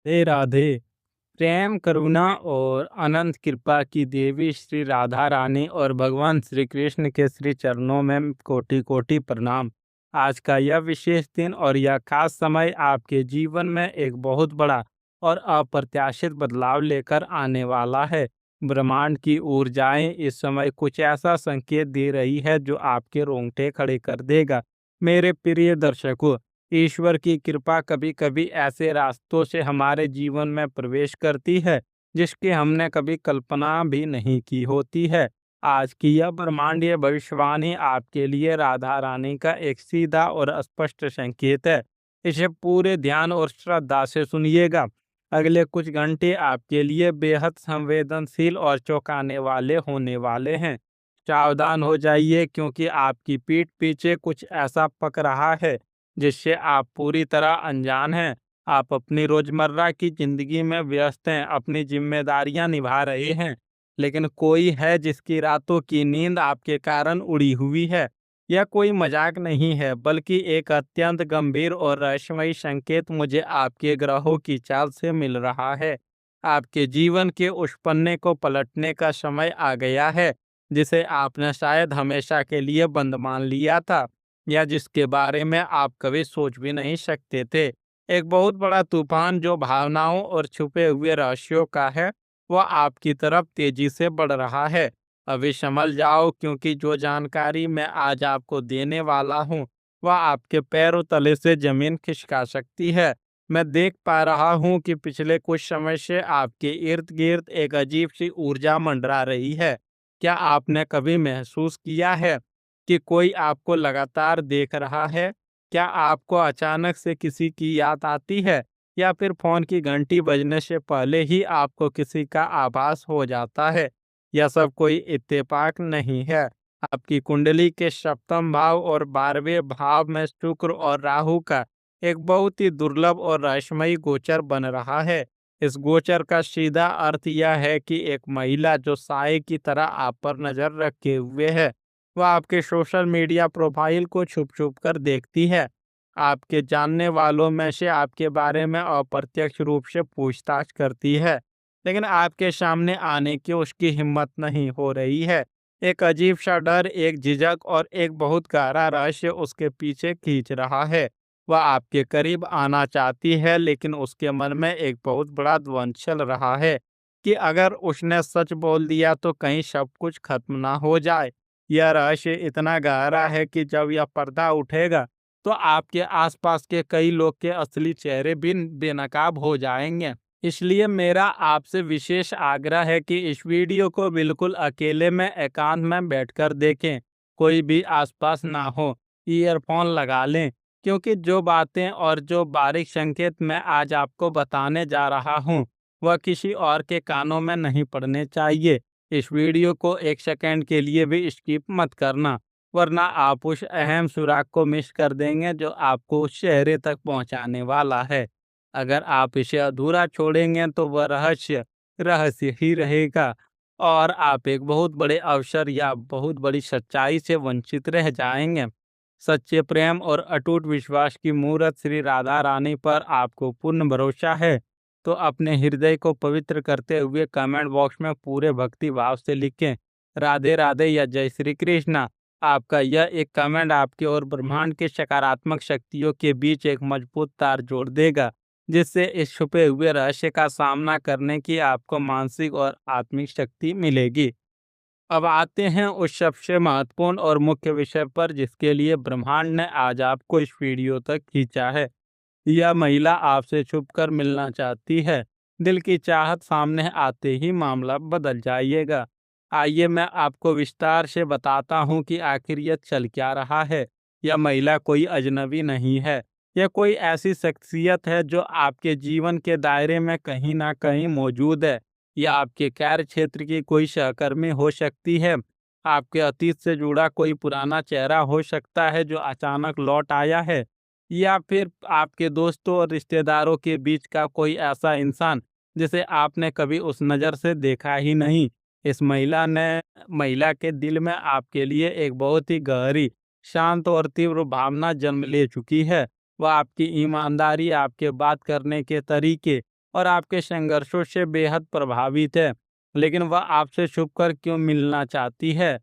राधे राधे। प्रेम, करुणा और अनंत कृपा की देवी श्री राधा रानी और भगवान श्री कृष्ण के श्री चरणों में कोटि कोटि प्रणाम। आज का यह विशेष दिन और यह खास समय आपके जीवन में एक बहुत बड़ा और अप्रत्याशित बदलाव लेकर आने वाला है। ब्रह्मांड की ऊर्जाएं इस समय कुछ ऐसा संकेत दे रही है जो आपके रोंगटे खड़े कर देगा। मेरे प्रिय दर्शकों, ईश्वर की कृपा कभी-कभी ऐसे रास्तों से हमारे जीवन में प्रवेश करती है जिसकी हमने कभी कल्पना भी नहीं की होती है। आज की यह ब्रह्मांडीय भविष्यवाणी आपके लिए राधा रानी का एक सीधा और स्पष्ट संकेत है। इसे पूरे ध्यान और श्रद्धा से सुनिएगा। अगले कुछ घंटे आपके लिए बेहद संवेदनशील और चौंकाने वाले होने वाले हैं। सावधान हो जाइए क्योंकि आपकी पीठ पीछे कुछ ऐसा पक रहा है जिससे आप पूरी तरह अनजान हैं। आप अपनी रोजमर्रा की जिंदगी में व्यस्त हैं, अपनी जिम्मेदारियां निभा रहे हैं, लेकिन कोई है जिसकी रातों की नींद आपके कारण उड़ी हुई है। यह कोई मजाक नहीं है, बल्कि एक अत्यंत गंभीर और रहस्यमयी संकेत मुझे आपके ग्रहों की चाल से मिल रहा है। आपके जीवन के उस पन्ने को पलटने का समय आ गया है, जिसे आपने शायद हमेशा के लिए बंद मान लिया था, या जिसके बारे में आप कभी सोच भी नहीं सकते थे। एक बहुत बड़ा तूफान जो भावनाओं और छुपे हुए रहस्यों का है, वह आपकी तरफ तेजी से बढ़ रहा है। अभी संभल जाओ क्योंकि जो जानकारी मैं आज आपको देने वाला हूँ, वह आपके पैरों तले से जमीन खिसका सकती है। मैं देख पा रहा हूँ कि पिछले कुछ समय से आपके इर्द गिर्द एक अजीब सी ऊर्जा मंडरा रही है। क्या आपने कभी महसूस किया है कि कोई आपको लगातार देख रहा है? क्या आपको अचानक से किसी की याद आती है, या फिर फोन की घंटी बजने से पहले ही आपको किसी का आभास हो जाता है? यह सब कोई इत्तेफाक नहीं है। आपकी कुंडली के सप्तम भाव और 12वें भाव में शुक्र और राहु का एक बहुत ही दुर्लभ और रहस्यमयी गोचर बन रहा है। इस गोचर का सीधा अर्थ यह है कि एक महिला जो साए की तरह आप पर नजर रखे हुए है, वह आपके सोशल मीडिया प्रोफाइल को छुप छुप कर देखती है। आपके जानने वालों में से आपके बारे में अप्रत्यक्ष रूप से पूछताछ करती है, लेकिन आपके सामने आने की उसकी हिम्मत नहीं हो रही है। एक अजीब सा डर, एक झिझक और एक बहुत गहरा रहस्य उसके पीछे खींच रहा है। वह आपके करीब आना चाहती है, लेकिन उसके मन में एक बहुत बड़ा द्वंद चल रहा है कि अगर उसने सच बोल दिया तो कहीं सब कुछ खत्म ना हो जाए। यह रहस्य इतना गहरा है कि जब यह पर्दा उठेगा तो आपके आसपास के कई लोग के असली चेहरे भी बेनकाब हो जाएंगे। इसलिए मेरा आपसे विशेष आग्रह है कि इस वीडियो को बिल्कुल अकेले में एकांत में बैठकर देखें। कोई भी आसपास ना हो, ईयरफोन लगा लें, क्योंकि जो बातें और जो बारीक संकेत मैं आज आपको बताने जा रहा हूँ, वह किसी और के कानों में नहीं पड़ने चाहिए। इस वीडियो को एक सेकंड के लिए भी स्किप मत करना, वरना आप उस अहम सुराग को मिस कर देंगे जो आपको उस चेहरे तक पहुंचाने वाला है। अगर आप इसे अधूरा छोड़ेंगे तो वह रहस्य रहस्य ही रहेगा, और आप एक बहुत बड़े अवसर या बहुत बड़ी सच्चाई से वंचित रह जाएंगे। सच्चे प्रेम और अटूट विश्वास की मूर्त श्री राधा रानी पर आपको पूर्ण भरोसा है, तो अपने हृदय को पवित्र करते हुए कमेंट बॉक्स में पूरे भक्ति भाव से लिखें, राधे राधे या जय श्री कृष्णा। आपका यह एक कमेंट आपके और ब्रह्मांड के सकारात्मक शक्तियों के बीच एक मजबूत तार जोड़ देगा, जिससे इस छुपे हुए रहस्य का सामना करने की आपको मानसिक और आत्मिक शक्ति मिलेगी। अब आते हैं उस सबसे महत्वपूर्ण और मुख्य विषय पर जिसके लिए ब्रह्मांड ने आज आपको इस वीडियो तक खींचा है। यह महिला आपसे छुपकर मिलना चाहती है। दिल की चाहत सामने आते ही मामला बदल जाइएगा। आइए मैं आपको विस्तार से बताता हूँ कि आखिर यह चल क्या रहा है। यह महिला कोई अजनबी नहीं है। यह कोई ऐसी शख्सियत है जो आपके जीवन के दायरे में कहीं ना कहीं मौजूद है। यह आपके कार्य क्षेत्र की कोई सहकर्मी हो सकती है। आपके अतीत से जुड़ा कोई पुराना चेहरा हो सकता है जो अचानक लौट आया है, या फिर आपके दोस्तों और रिश्तेदारों के बीच का कोई ऐसा इंसान जिसे आपने कभी उस नज़र से देखा ही नहीं। इस महिला के दिल में आपके लिए एक बहुत ही गहरी, शांत और तीव्र भावना जन्म ले चुकी है। वह आपकी ईमानदारी, आपके बात करने के तरीके और आपके संघर्षों से बेहद प्रभावित है, लेकिन वह आपसे छुपकर क्यों मिलना चाहती है?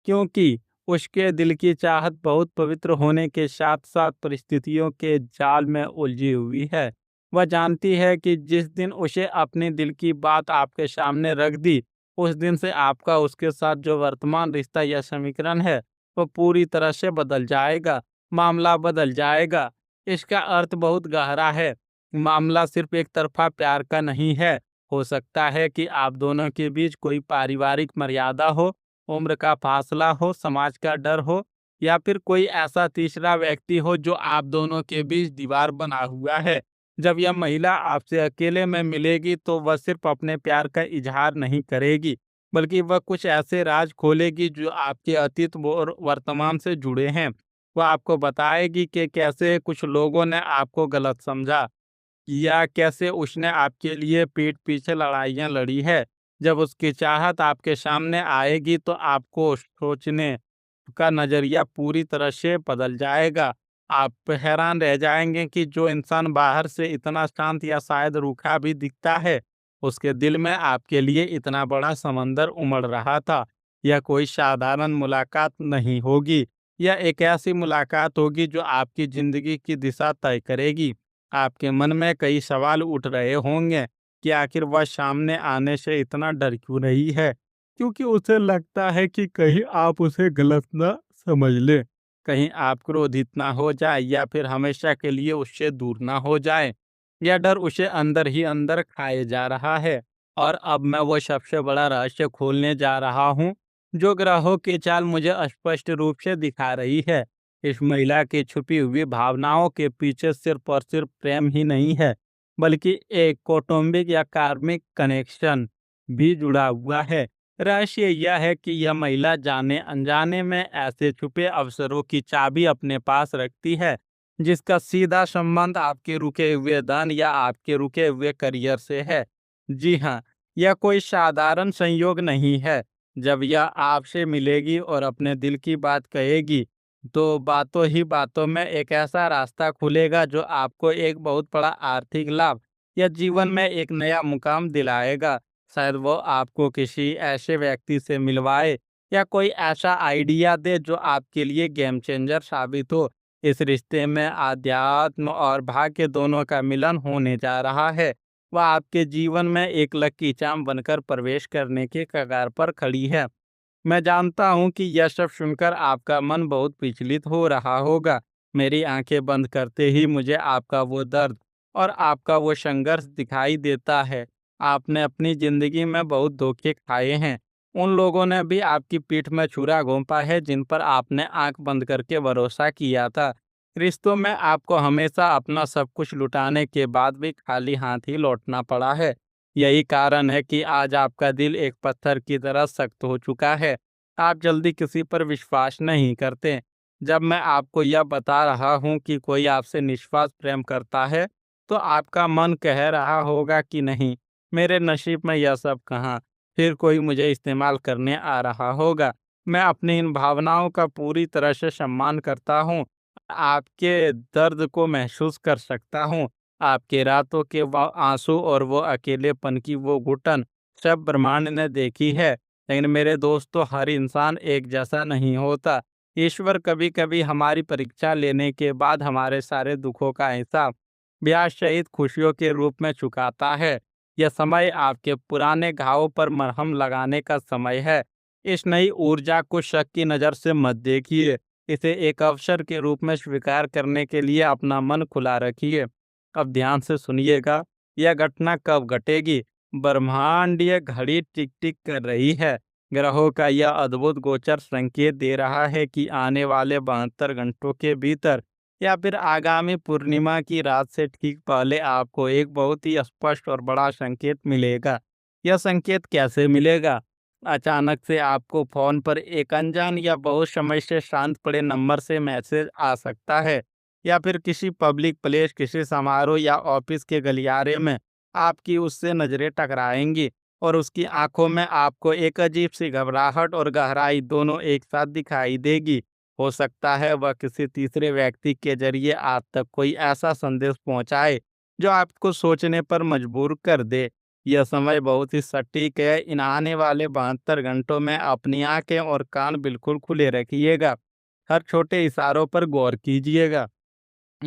क्योंकि उसके दिल की चाहत बहुत पवित्र होने के साथ-साथ परिस्थितियों के जाल में उलझी हुई है। वह जानती है कि जिस दिन उसे अपने दिल की बात आपके सामने रख दी, उस दिन से आपका उसके साथ जो वर्तमान रिश्ता या समीकरण है, वो पूरी तरह से बदल जाएगा। मामला बदल जाएगा। इसका अर्थ बहुत गहरा है। मामला सिर्फ एक तरफा प्यार का नहीं है। हो सकता है कि आप दोनों के बीच कोई पारिवारिक मर्यादा हो, उम्र का फासला हो, समाज का डर हो, या फिर कोई ऐसा तीसरा व्यक्ति हो जो आप दोनों के बीच दीवार बना हुआ है। जब यह महिला आपसे अकेले में मिलेगी तो वह सिर्फ अपने प्यार का इजहार नहीं करेगी, बल्कि वह कुछ ऐसे राज खोलेगी जो आपके अतीत और वर्तमान से जुड़े हैं। वह आपको बताएगी कि कैसे कुछ लोगों ने आपको गलत समझा, या कैसे उसने आपके लिए पीठ पीछे लड़ाइयाँ लड़ी है। जब उसकी चाहत आपके सामने आएगी तो आपको सोचने का नज़रिया पूरी तरह से बदल जाएगा। आप हैरान रह जाएँगे कि जो इंसान बाहर से इतना शांत या शायद रूखा भी दिखता है, उसके दिल में आपके लिए इतना बड़ा समंदर उमड़ रहा था। यह कोई साधारण मुलाकात नहीं होगी, यह एक ऐसी मुलाकात होगी जो आपकी ज़िंदगी की दिशा तय करेगी। आपके मन में कई सवाल उठ रहे होंगे कि आखिर वह सामने आने से इतना डर क्यों रही है? क्योंकि उसे लगता है कि कहीं आप उसे गलत ना समझ लें, कहीं आप क्रोधित ना हो जाए, या फिर हमेशा के लिए उससे दूर ना हो जाए। यह डर उसे अंदर ही अंदर खाए जा रहा है। और अब मैं वो सबसे बड़ा रहस्य खोलने जा रहा हूँ, जो ग्रहों की चाल मुझे स्पष्ट रूप से दिखा रही है। इस महिला की छुपी हुई भावनाओं के पीछे सिर्फ और सिर्फ प्रेम ही नहीं है, बल्कि एक कौटुंबिक या कार्मिक कनेक्शन भी जुड़ा हुआ है। रहस्य यह है कि यह महिला जाने अनजाने में ऐसे छुपे अवसरों की चाबी अपने पास रखती है, जिसका सीधा संबंध आपके रुके हुए धन या आपके रुके हुए करियर से है। जी हाँ, यह कोई साधारण संयोग नहीं है। जब यह आपसे मिलेगी और अपने दिल की बात कहेगी, तो बातों ही बातों में एक ऐसा रास्ता खुलेगा जो आपको एक बहुत बड़ा आर्थिक लाभ या जीवन में एक नया मुकाम दिलाएगा। शायद वो आपको किसी ऐसे व्यक्ति से मिलवाए, या कोई ऐसा आइडिया दे जो आपके लिए गेम चेंजर साबित हो। इस रिश्ते में आध्यात्म और भाग्य दोनों का मिलन होने जा रहा है। वह आपके जीवन में एक लकी चार्म बनकर प्रवेश करने के कगार पर खड़ी है। मैं जानता हूँ कि यह सब सुनकर आपका मन बहुत विचलित हो रहा होगा। मेरी आंखें बंद करते ही मुझे आपका वो दर्द और आपका वो संघर्ष दिखाई देता है। आपने अपनी ज़िंदगी में बहुत धोखे खाए हैं। उन लोगों ने भी आपकी पीठ में छुरा घोंपा है जिन पर आपने आँख बंद करके भरोसा किया था। रिश्तों में आपको हमेशा अपना सब कुछ लुटाने के बाद भी खाली हाथ ही लौटना पड़ा है। यही कारण है कि आज आपका दिल एक पत्थर की तरह सख्त हो चुका है। आप जल्दी किसी पर विश्वास नहीं करते। जब मैं आपको यह बता रहा हूँ कि कोई आपसे निस्वार्थ प्रेम करता है, तो आपका मन कह रहा होगा कि नहीं, मेरे नसीब में यह सब कहाँ, फिर कोई मुझे इस्तेमाल करने आ रहा होगा। मैं अपनी इन भावनाओं का पूरी तरह से सम्मान करता हूँ। आपके दर्द को महसूस कर सकता हूँ। आपके रातों के वो आंसू और वो अकेलेपन की वो घुटन सब ब्रह्मांड ने देखी है। लेकिन मेरे दोस्तों, हर इंसान एक जैसा नहीं होता। ईश्वर कभी कभी हमारी परीक्षा लेने के बाद हमारे सारे दुखों का हिसाब ब्याज सहित खुशियों के रूप में चुकाता है। यह समय आपके पुराने घावों पर मरहम लगाने का समय है। इस नई ऊर्जा को शक की नज़र से मत देखिए। इसे एक अवसर के रूप में स्वीकार करने के लिए अपना मन खुला रखिए। अब ध्यान से सुनिएगा, यह घटना कब घटेगी? ब्रह्मांडीय घड़ी टिक टिक कर रही है। ग्रहों का यह अद्भुत गोचर संकेत दे रहा है कि आने वाले 72 घंटों के भीतर या फिर आगामी पूर्णिमा की रात से ठीक पहले आपको एक बहुत ही स्पष्ट और बड़ा संकेत मिलेगा। यह संकेत कैसे मिलेगा? अचानक से आपको फोन पर एक अनजान या बहुत समय से शांत पड़े नंबर से मैसेज आ सकता है, या फिर किसी पब्लिक प्लेस, किसी समारोह या ऑफिस के गलियारे में आपकी उससे नजरें टकराएंगी, और उसकी आंखों में आपको एक अजीब सी घबराहट और गहराई दोनों एक साथ दिखाई देगी। हो सकता है वह किसी तीसरे व्यक्ति के जरिए आप तक कोई ऐसा संदेश पहुंचाए जो आपको सोचने पर मजबूर कर दे। यह समय बहुत ही सटीक है। इन आने वाले 72 घंटों में अपनी आंखें और कान बिल्कुल खुले रखिएगा। हर छोटे इशारों पर गौर कीजिएगा।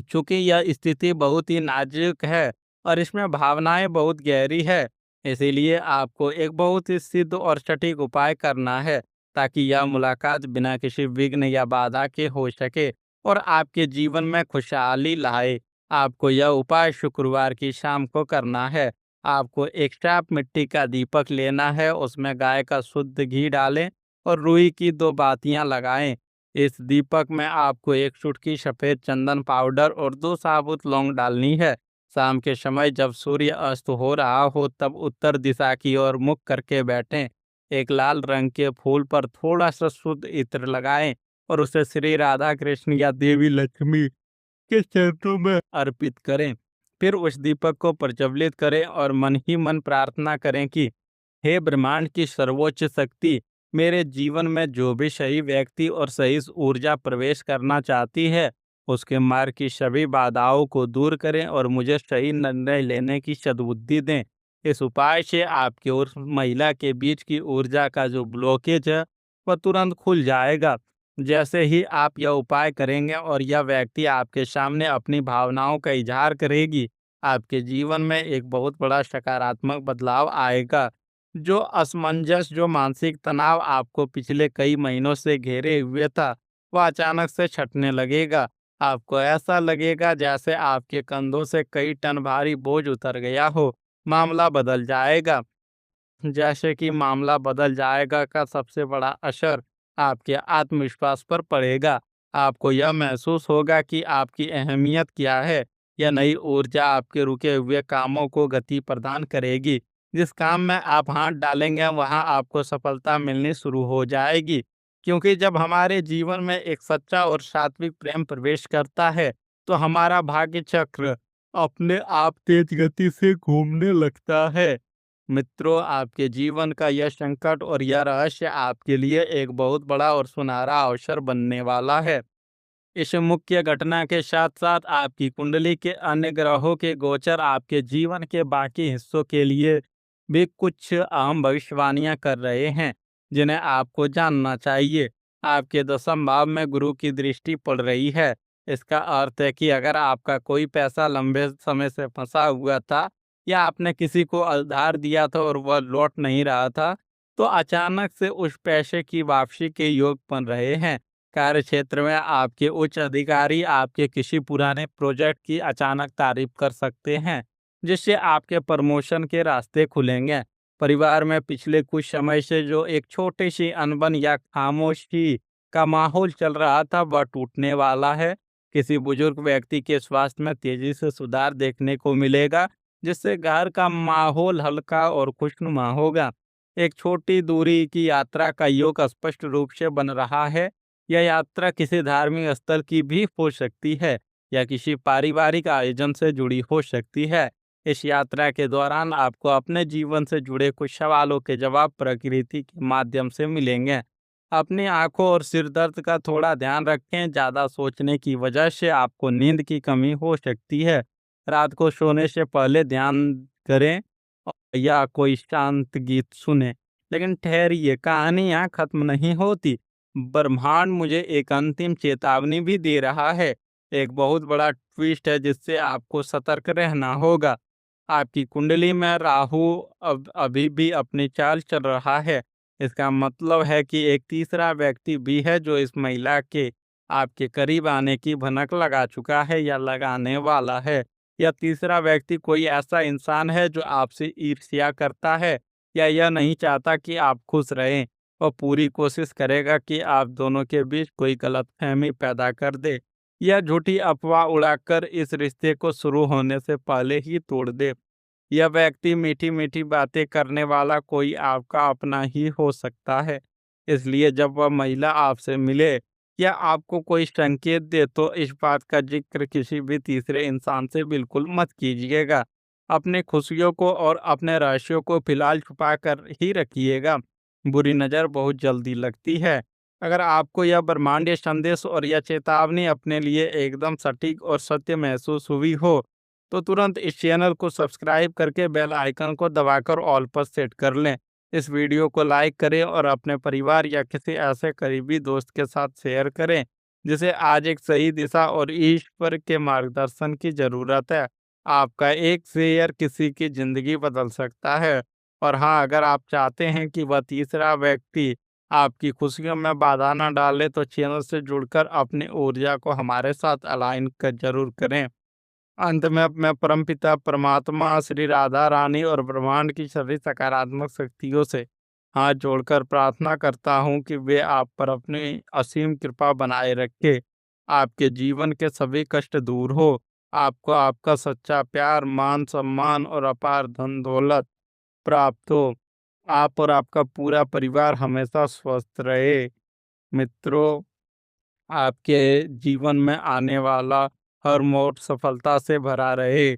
चूंकि यह स्थिति बहुत ही नाजुक है और इसमें भावनाएं बहुत गहरी है, इसीलिए आपको एक बहुत ही सिद्ध और सटीक उपाय करना है ताकि यह मुलाकात बिना किसी विघ्न या बाधा के हो सके और आपके जीवन में खुशहाली लाए। आपको यह उपाय शुक्रवार की शाम को करना है। आपको एक साफ मिट्टी का दीपक लेना है, उसमें गाय का शुद्ध घी डालें और रुई की 2 बातियां लगाएं। इस दीपक में आपको एक चुटकी सफेद चंदन पाउडर और 2 साबुत लौंग डालनी है। शाम के समय जब सूर्य अस्त हो रहा हो तब उत्तर दिशा की ओर मुख करके बैठें। एक लाल रंग के फूल पर थोड़ा सा शुद्ध इत्र लगाएं और उसे श्री राधा कृष्ण या देवी लक्ष्मी के चरणों में अर्पित करें। फिर उस दीपक को प्रज्वलित करें और मन ही मन प्रार्थना करें कि हे ब्रह्मांड की सर्वोच्च शक्ति, मेरे जीवन में जो भी सही व्यक्ति और सही ऊर्जा प्रवेश करना चाहती है, उसके मार्ग की सभी बाधाओं को दूर करें और मुझे सही निर्णय लेने की सद्बुद्धि दें। इस उपाय से आपके और महिला के बीच की ऊर्जा का जो ब्लॉकेज है, वह तुरंत खुल जाएगा। जैसे ही आप यह उपाय करेंगे और यह व्यक्ति आपके सामने अपनी भावनाओं का इजहार करेगी, आपके जीवन में एक बहुत बड़ा सकारात्मक बदलाव आएगा। जो मानसिक तनाव आपको पिछले कई महीनों से घेरे हुए था, वह अचानक से छटने लगेगा। आपको ऐसा लगेगा जैसे आपके कंधों से कई टन भारी बोझ उतर गया हो। मामला बदल जाएगा। जैसे कि मामला बदल जाएगा का सबसे बड़ा असर आपके आत्मविश्वास पर पड़ेगा। आपको यह महसूस होगा कि आपकी अहमियत क्या है। यह नई ऊर्जा आपके रुके हुए कामों को गति प्रदान करेगी। जिस काम में आप हाथ डालेंगे वहां आपको सफलता मिलनी शुरू हो जाएगी। क्योंकि जब हमारे जीवन में एक सच्चा और सात्विक प्रेम प्रवेश करता है, तो हमारा भाग्य चक्र अपने आप तेज गति से घूमने लगता है। मित्रों, आपके जीवन का यह संकट और यह रहस्य आपके लिए एक बहुत बड़ा और सुनहरा अवसर बनने वाला है। इस मुख्य घटना के साथ साथ आपकी कुंडली के अन्य ग्रहों के गोचर आपके जीवन के बाकी हिस्सों के लिए भी कुछ अहम भविष्यवाणियां कर रहे हैं, जिन्हें आपको जानना चाहिए। आपके 10वें भाव में गुरु की दृष्टि पड़ रही है। इसका अर्थ है कि अगर आपका कोई पैसा लंबे समय से फंसा हुआ था या आपने किसी को उधार दिया था और वह लौट नहीं रहा था, तो अचानक से उस पैसे की वापसी के योग बन रहे हैं। कार्य क्षेत्र में आपके उच्च अधिकारी आपके किसी पुराने प्रोजेक्ट की अचानक तारीफ कर सकते हैं, जिससे आपके प्रमोशन के रास्ते खुलेंगे। परिवार में पिछले कुछ समय से जो एक छोटी सी अनबन या खामोशी का माहौल चल रहा था, वह टूटने वाला है। किसी बुजुर्ग व्यक्ति के स्वास्थ्य में तेजी से सुधार देखने को मिलेगा, जिससे घर का माहौल हल्का और खुशनुमा होगा। एक छोटी दूरी की यात्रा का योग स्पष्ट रूप से बन रहा है। यह यात्रा किसी धार्मिक स्थल की भी हो सकती है या किसी पारिवारिक आयोजन से जुड़ी हो सकती है। इस यात्रा के दौरान आपको अपने जीवन से जुड़े कुछ सवालों के जवाब प्रकृति के माध्यम से मिलेंगे। अपनी आंखों और सिर दर्द का थोड़ा ध्यान रखें। ज़्यादा सोचने की वजह से आपको नींद की कमी हो सकती है। रात को सोने से पहले ध्यान करें या कोई शांत गीत सुने। लेकिन ठहरिए, कहानी यहाँ खत्म नहीं होती। ब्रह्मांड मुझे एक अंतिम चेतावनी भी दे रहा है। एक बहुत बड़ा ट्विस्ट है जिससे आपको सतर्क रहना होगा। आपकी कुंडली में राहु अब अभी भी अपनी चाल चल रहा है। इसका मतलब है कि एक तीसरा व्यक्ति भी है जो इस महिला के आपके करीब आने की भनक लगा चुका है या लगाने वाला है। यह तीसरा व्यक्ति कोई ऐसा इंसान है जो आपसे ईर्ष्या करता है या यह नहीं चाहता कि आप खुश रहें। वह पूरी कोशिश करेगा कि आप दोनों के बीच कोई गलतफहमी पैदा कर दे या झूठी अफवाह उड़ाकर इस रिश्ते को शुरू होने से पहले ही तोड़ दे। यह व्यक्ति मीठी मीठी बातें करने वाला कोई आपका अपना ही हो सकता है। इसलिए जब वह महिला आपसे मिले या आपको कोई संकेत दे, तो इस बात का जिक्र किसी भी तीसरे इंसान से बिल्कुल मत कीजिएगा। अपनी खुशियों को और अपने रहस्यों को फिलहाल छुपा कर ही रखिएगा। बुरी नज़र बहुत जल्दी लगती है। अगर आपको यह ब्रह्मांडीय संदेश और यह चेतावनी अपने लिए एकदम सटीक और सत्य महसूस हुई हो, तो तुरंत इस चैनल को सब्सक्राइब करके बेल आइकन को दबाकर ऑल पर सेट कर लें। इस वीडियो को लाइक करें और अपने परिवार या किसी ऐसे करीबी दोस्त के साथ शेयर करें जिसे आज एक सही दिशा और ईश्वर के मार्गदर्शन की ज़रूरत है। आपका एक शेयर किसी की ज़िंदगी बदल सकता है। और हाँ, अगर आप चाहते हैं कि वह तीसरा व्यक्ति आपकी खुशियों में बाधा ना डाले तो चैनल से जुड़कर अपनी ऊर्जा को हमारे साथ अलाइन कर जरूर करें। अंत में मैं परमपिता परमात्मा श्री राधा रानी और ब्रह्मांड की सभी सकारात्मक शक्तियों से हाथ जोड़कर प्रार्थना करता हूँ कि वे आप पर अपनी असीम कृपा बनाए रखे, आपके जीवन के सभी कष्ट दूर हो, आपको आपका सच्चा प्यार, मान सम्मान और अपार धन दौलत प्राप्त हो। आप और आपका पूरा परिवार हमेशा स्वस्थ रहे। मित्रों, आपके जीवन में आने वाला हर मोड़ सफलता से भरा रहे।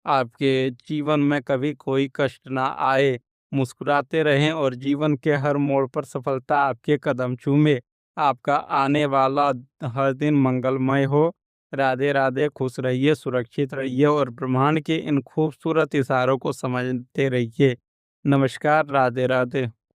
आपके जीवन में कभी कोई कष्ट ना आए। मुस्कुराते रहें और जीवन के हर मोड़ पर सफलता आपके कदम चूमे। आपका आने वाला हर दिन मंगलमय हो। राधे राधे। खुश रहिए, सुरक्षित रहिए और ब्रह्मांड के इन खूबसूरत इशारों को समझते रहिए। नमस्कार। राधे राधे।